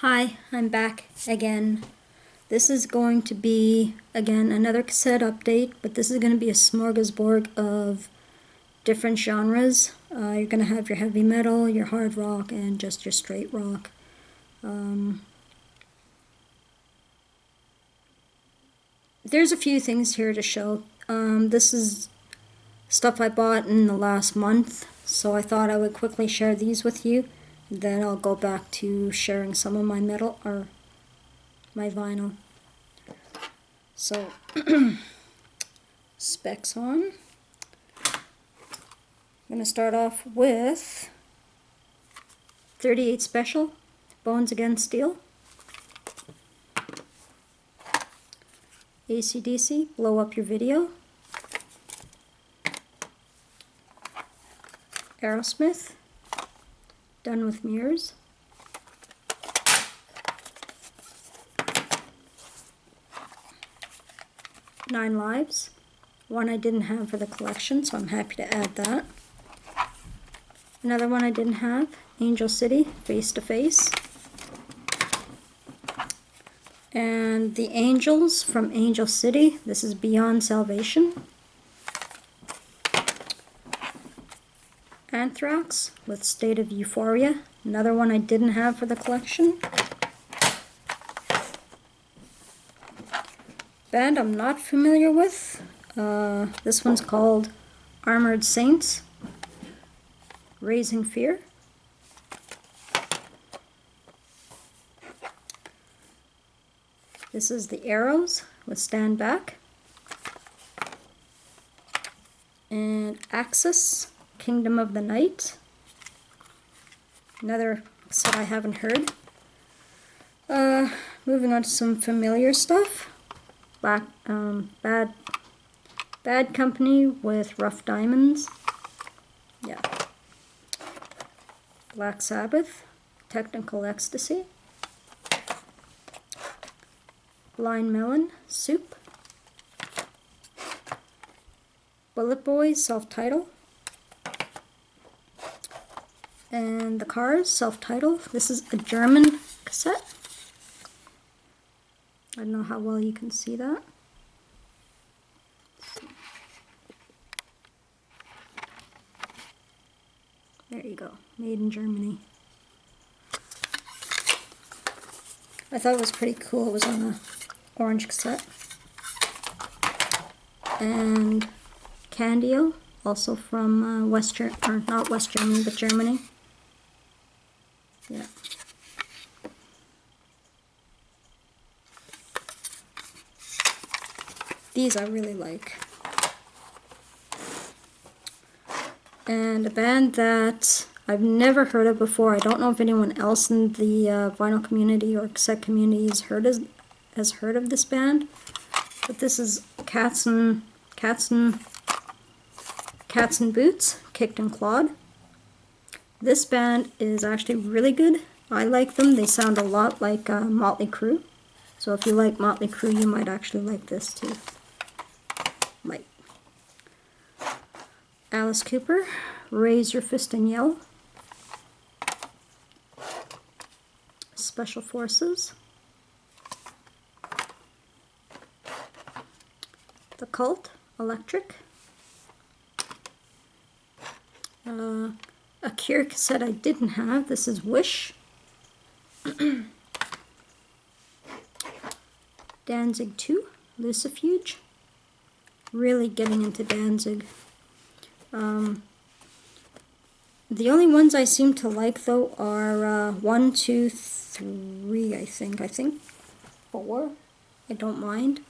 Hi, I'm back again. This is going to be, again, another cassette update, but this is going to be a smorgasbord of different genres. You're going to have your heavy metal, your hard rock, and just your straight rock. There's a few things here to show. This is stuff I bought in the last month, so I thought I would quickly share these with you. Then I'll go back to sharing some of my metal or my vinyl. So, specs on. I'm going to start off with 38 Special, Bones Against Steel. AC/DC, Blow Up Your Video. Aerosmith, Done with Mirrors. Nine Lives, one I didn't have for the collection, so I'm happy to add that. Another one I didn't have, Angel City, Face to Face. And the Angels from Angel City, this is Beyond Salvation. Anthrax with State of Euphoria, another one I didn't have for the collection. Band I'm not familiar with. This one's called Armored Saints, Raising Fear. This is the Arrows with Stand Back. And Axis, Kingdom of the Night. Another set I haven't heard. Moving on to some familiar stuff. Bad Company with Rough Diamonds. Yeah. Black Sabbath, Technical Ecstasy. Blind Melon, Soup. Bullet Boys, self-title. And the Cars, self-title. This is a German cassette. I don't know how well you can see that. There you go, made in Germany. I thought it was pretty cool. It was on a orange cassette. And Candio, also from not West Germany, but Germany. Yeah. These I really like. And a band that I've never heard of before. I don't know if anyone else in the vinyl community or cassette community has heard of this band. But this is Cats and Boots, Kicked and Clawed. This band is actually really good. I like them. They sound a lot like Motley Crue. So if you like Motley Crue, you might actually like this too. Might. Alice Cooper, Raise Your Fist and Yell. Special Forces. The Cult, Electric. A Cure cassette I didn't have. This is Wish. Danzig 2, Lucifuge. Really getting into Danzig. The only ones I seem to like though are 1, 2, 3, I think 4. I don't mind.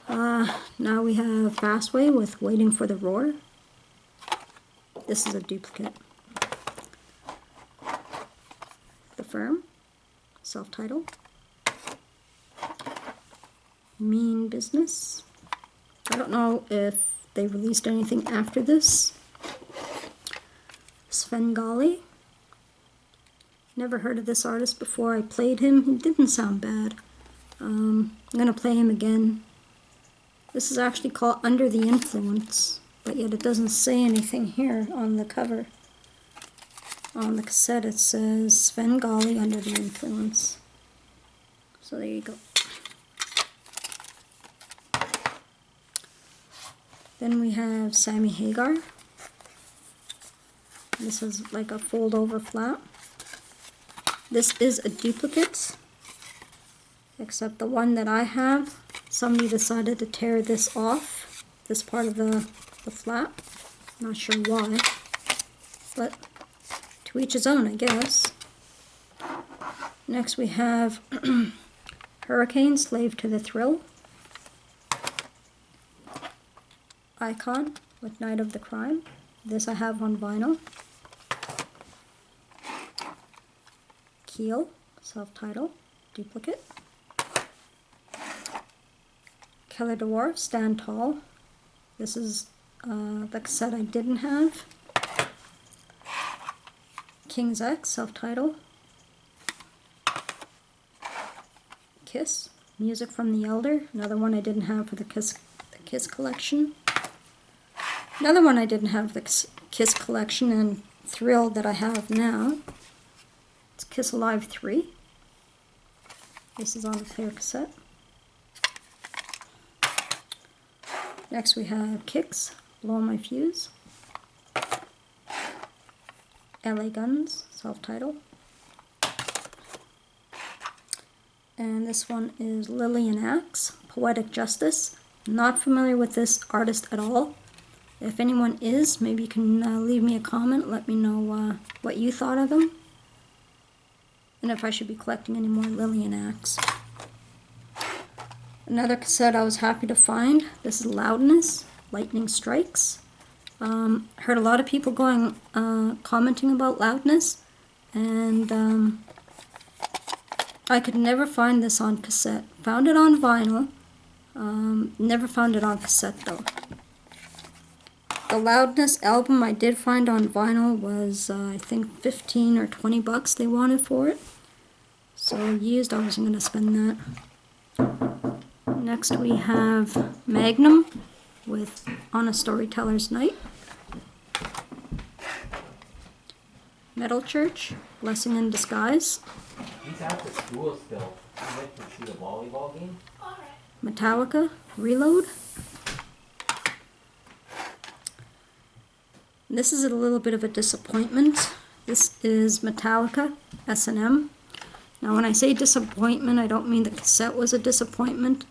Now we have Fastway with Waiting for the Roar. This is a duplicate. The Firm, self-titled. Mean Business. I don't know if they released anything after this. Svengali. Never heard of this artist before. I played him. He didn't sound bad. I'm going to play him again. This is actually called Under the Influence, but yet it doesn't say anything here on the cover. On the cassette it says Svengali Under the Influence. So there you go. Then we have Sammy Hagar. This is like a fold over flat. This is a duplicate, except the one that I have, somebody decided to tear this off, this part of the flat. Not sure why, but to each his own, I guess. Next we have Hurricane, Slave to the Thrill. Icon with Night of the Crime. This I have on vinyl. Keel, self-titled, duplicate. Keller Dwarf, Stand Tall. This is the cassette I didn't have. King's X, self-titled. Kiss, Music from the Elder, another one I didn't have for the Kiss collection. Another one I didn't have the Kiss collection, and Thrill that I have now. It's Kiss Alive 3. This is on a clear cassette. Next we have Kicks, Blow My Fuse. LA Guns, self-titled. And this one is Lillian Axe, Poetic Justice. Not familiar with this artist at all. If anyone is, maybe you can leave me a comment, let me know what you thought of them, and if I should be collecting any more Lillian Axe. Another cassette I was happy to find, this is Loudness, Lightning Strikes. Heard a lot of people going, commenting about Loudness, and I could never find this on cassette. Found it on vinyl, never found it on cassette though. The Loudness album I did find on vinyl was, I think, 15 or 20 bucks they wanted for it. So used, I wasn't going to spend that. Next we have Magnum with On a Storyteller's Night. Metal Church, Blessing in Disguise. He's at the school still. He went to shoot a volleyball game. Metallica, Reload. This is a little bit of a disappointment. This is Metallica, S&M. Now when I say disappointment, I don't mean the cassette was a disappointment.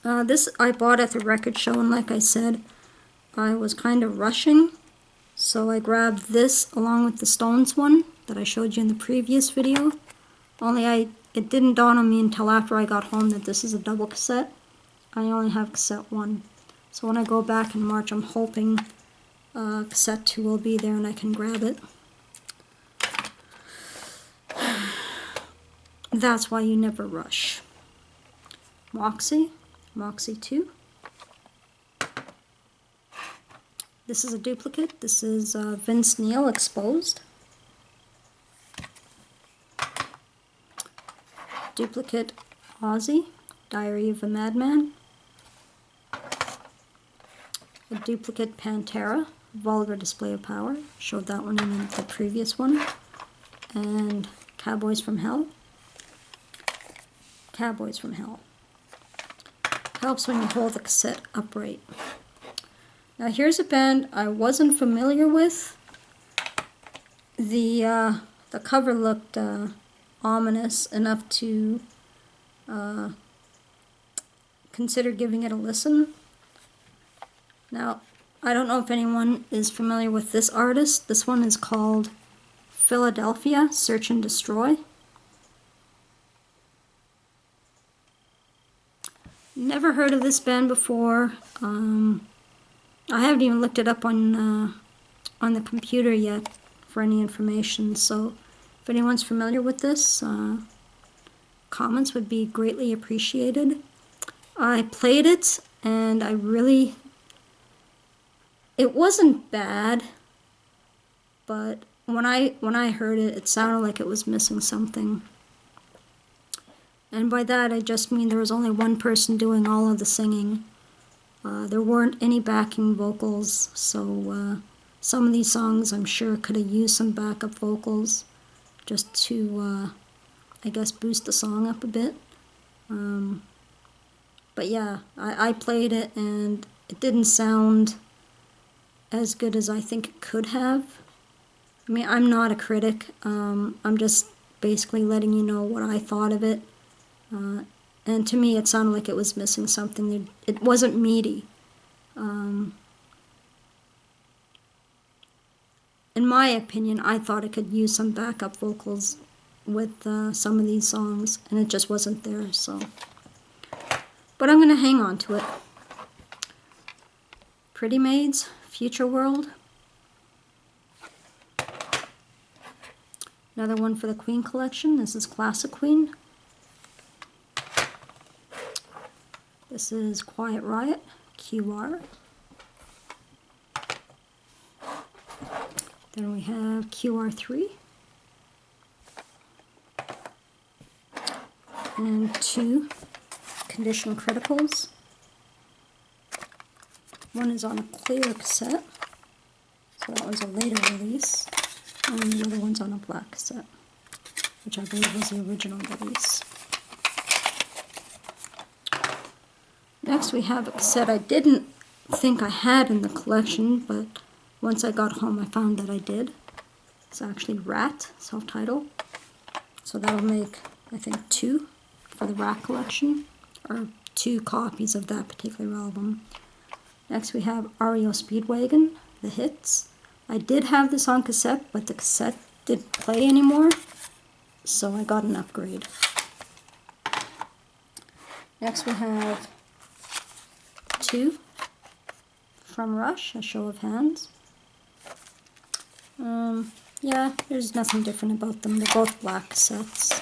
This I bought at the record show, and like I said, I was kind of rushing. So I grabbed this along with the Stones one that I showed you in the previous video. Only it didn't dawn on me until after I got home that this is a double cassette. I only have cassette 1. So when I go back in March, I'm hoping cassette 2 will be there and I can grab it. That's why you never rush. Moxie, Moxie 2. This is a duplicate. This is Vince Neil, Exposed. Duplicate Ozzy, Diary of a Madman. A duplicate Pantera, Vulgar Display of Power. Showed that one in the previous one. And Cowboys from Hell. Cowboys from Hell. Helps when you hold the cassette upright. Now here's a band I wasn't familiar with. The cover looked ominous enough to consider giving it a listen. Now, I don't know if anyone is familiar with this artist. This one is called Philadelphia, Search and Destroy. Never heard of this band before. I haven't even looked it up on the computer yet for any information. So, if anyone's familiar with this, comments would be greatly appreciated. I played it, and it wasn't bad, but when I heard it, it sounded like it was missing something. And by that, I just mean there was only one person doing all of the singing. There weren't any backing vocals, so some of these songs I'm sure could have used some backup vocals just to, I guess, boost the song up a bit. But yeah, I played it and it didn't sound as good as I think it could have. I mean, I'm not a critic. I'm just basically letting you know what I thought of it. And to me, it sounded like it was missing something. It wasn't meaty. In my opinion, I thought it could use some backup vocals with some of these songs, and it just wasn't there. So, but I'm going to hang on to it. Pretty Maids, Future World. Another one for the Queen collection. This is Classic Queen. This is Quiet Riot, QR. Then we have QR3. And 2 Condition Criticals. One is on a clear cassette, so that was a later release. And the other one's on a black cassette, which I believe was the original release. Next we have a cassette I didn't think I had in the collection, but once I got home I found that I did. It's actually Rat, self-titled. So that'll make, I think, 2 for the Rat collection, or 2 copies of that particular album. Next we have REO Speedwagon, The Hits. I did have this on cassette, but the cassette didn't play anymore, so I got an upgrade. Next we have 2 from Rush, A Show of Hands. Yeah, there's nothing different about them. They're both black cassettes.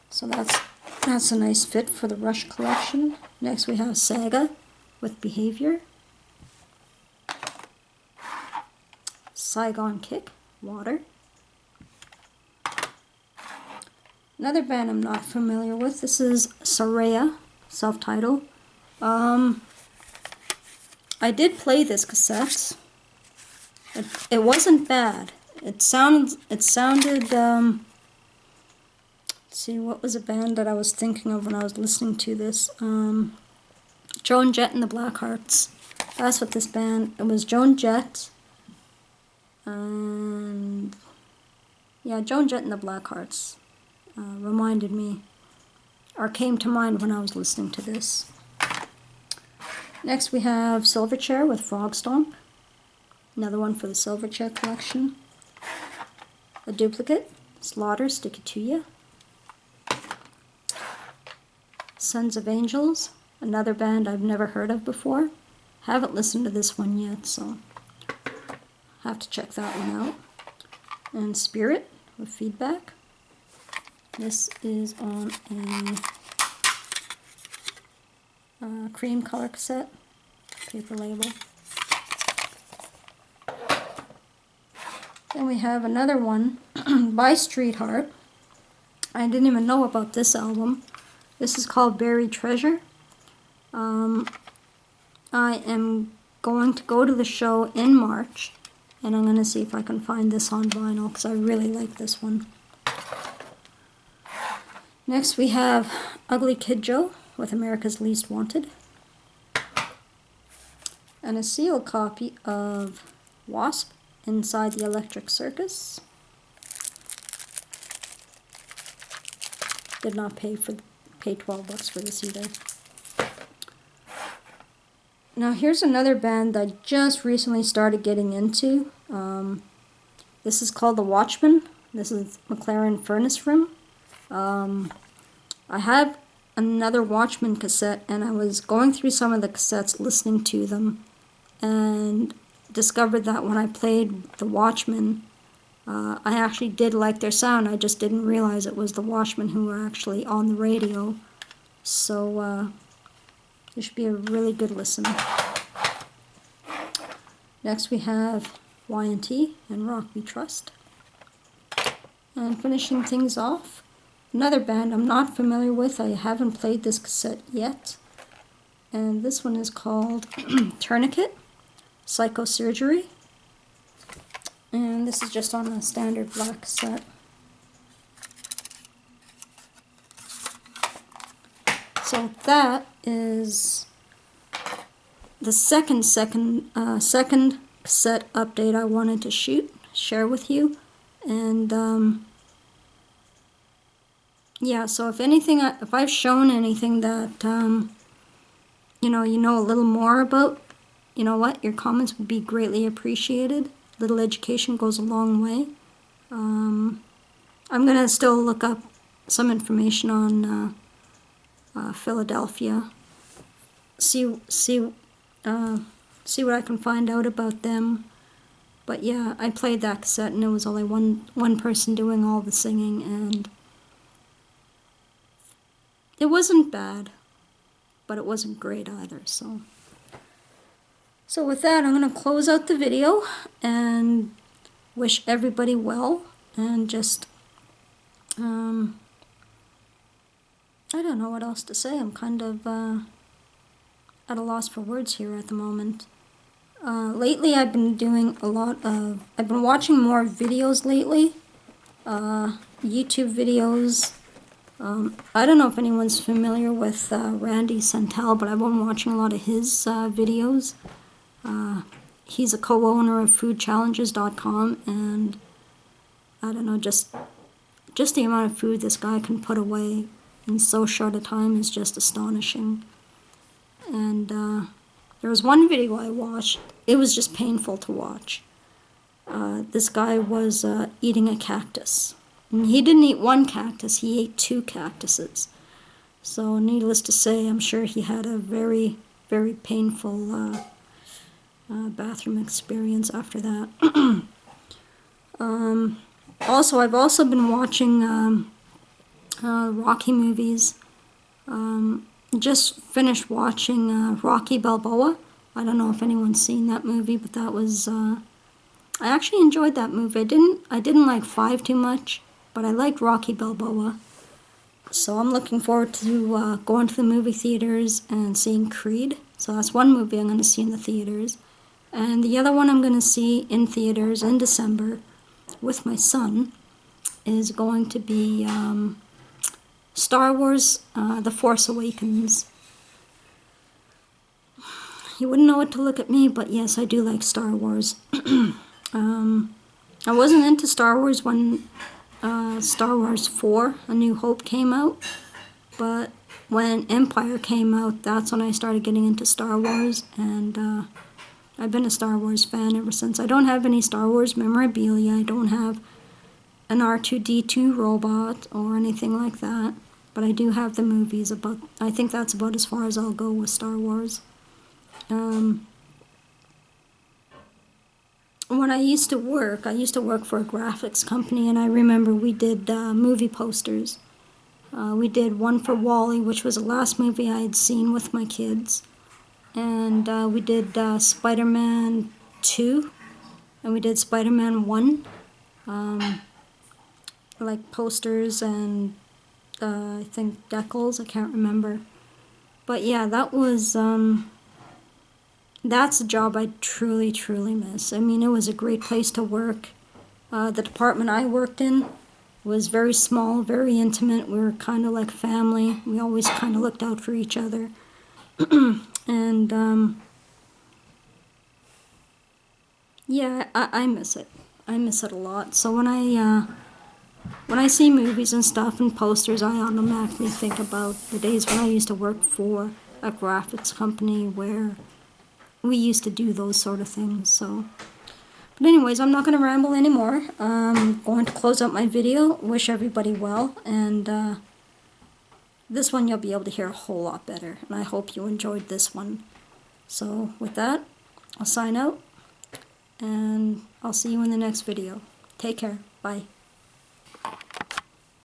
So that's a nice fit for the Rush collection. Next we have Saga with Behavior. Saigon Kick, Water. Another band I'm not familiar with. This is Soraya, self-titled. I did play this cassette. It wasn't bad. It sounded, let's see, what was a band that I was thinking of when I was listening to this? Joan Jett and the Blackhearts. That's what this band, it was Joan Jett. And yeah, Joan Jett and the Blackhearts reminded me, or came to mind when I was listening to this. Next we have Silverchair with Frog Stomp. Another one for the Silverchair collection. A duplicate, Slaughter, Stick It To Ya. Sons of Angels, another band I've never heard of before. Haven't listened to this one yet, so have to check that one out. And Spirit with Feedback. This is on a cream color cassette, paper label. Then we have another one by Streetheart. I didn't even know about this album. This is called Buried Treasure. I am going to go to the show in March, and I'm going to see if I can find this on vinyl, because I really like this one. Next we have Ugly Kid Joe with America's Least Wanted. And a sealed copy of Wasp, Inside the Electric Circus. Did not pay $12 for this either. Now here's another band that I just recently started getting into. This is called The Watchmen. This is McLaren Furnace Room. I have another Watchmen cassette, and I was going through some of the cassettes listening to them, and discovered that when I played The Watchmen, I actually did like their sound. I just didn't realize it was The Watchmen who were actually on the radio. So it should be a really good listen. Next we have Y&T and Rock We Trust. And finishing things off, another band I'm not familiar with. I haven't played this cassette yet. And this one is called Tourniquet, Psychosurgery. And this is just on a standard black cassette. So that is the second cassette update I wanted to share with you. And yeah, so if anything, if I've shown anything that you know a little more about, you know what, your comments would be greatly appreciated. Little education goes a long way. I'm gonna still look up some information on Philadelphia. See what I can find out about them. But yeah, I played that cassette and it was only one person doing all the singing, and it wasn't bad, but it wasn't great either. So with that, I'm going to close out the video and wish everybody well, and just I don't know what else to say. I'm kind of at a loss for words here at the moment. Lately I've been doing I've been watching more videos lately, YouTube videos. I don't know if anyone's familiar with Randy Santel, but I've been watching a lot of his videos. He's a co-owner of foodchallenges.com, and I don't know, just the amount of food this guy can put away in so short a time is just astonishing. And there was one video I watched, it was just painful to watch. This guy was eating a cactus. And he didn't eat one cactus, he ate 2 cactuses. So needless to say, I'm sure he had a very, very painful bathroom experience after that. Also, I've also been watching Rocky movies. Just finished watching Rocky Balboa. I don't know if anyone's seen that movie, but that was I actually enjoyed that movie. I didn't like 5 too much, but I liked Rocky Balboa. So I'm looking forward to going to the movie theaters and seeing Creed. So that's one movie I'm going to see in the theaters. And the other one I'm going to see in theaters in December with my son is going to be Star Wars The Force Awakens. You wouldn't know it to look at me, but yes, I do like Star Wars. I wasn't into Star Wars when Star Wars 4, A New Hope came out, but when Empire came out, that's when I started getting into Star Wars, and I've been a Star Wars fan ever since. I don't have any Star Wars memorabilia. I don't have an R2-D2 robot or anything like that, but I do have the movies. I think that's about as far as I'll go with Star Wars. When I used to work for a graphics company, and I remember we did movie posters. We did one for WALL-E, which was the last movie I had seen with my kids. And we did Spider-Man 2, and we did Spider-Man 1. Like posters and I think decals, I can't remember. But yeah, that was... that's a job I truly, truly miss. I mean, it was a great place to work. The department I worked in was very small, very intimate. We were kind of like family. We always kind of looked out for each other. And, yeah, I miss it. I miss it a lot. So when I see movies and stuff and posters, I automatically think about the days when I used to work for a graphics company where we used to do those sort of things. So, but anyways, I'm not going to ramble anymore. I'm going to close out my video. Wish everybody well, and this one you'll be able to hear a whole lot better, and I hope you enjoyed this one. So with that, I'll sign out, and I'll see you in the next video. Take care. Bye.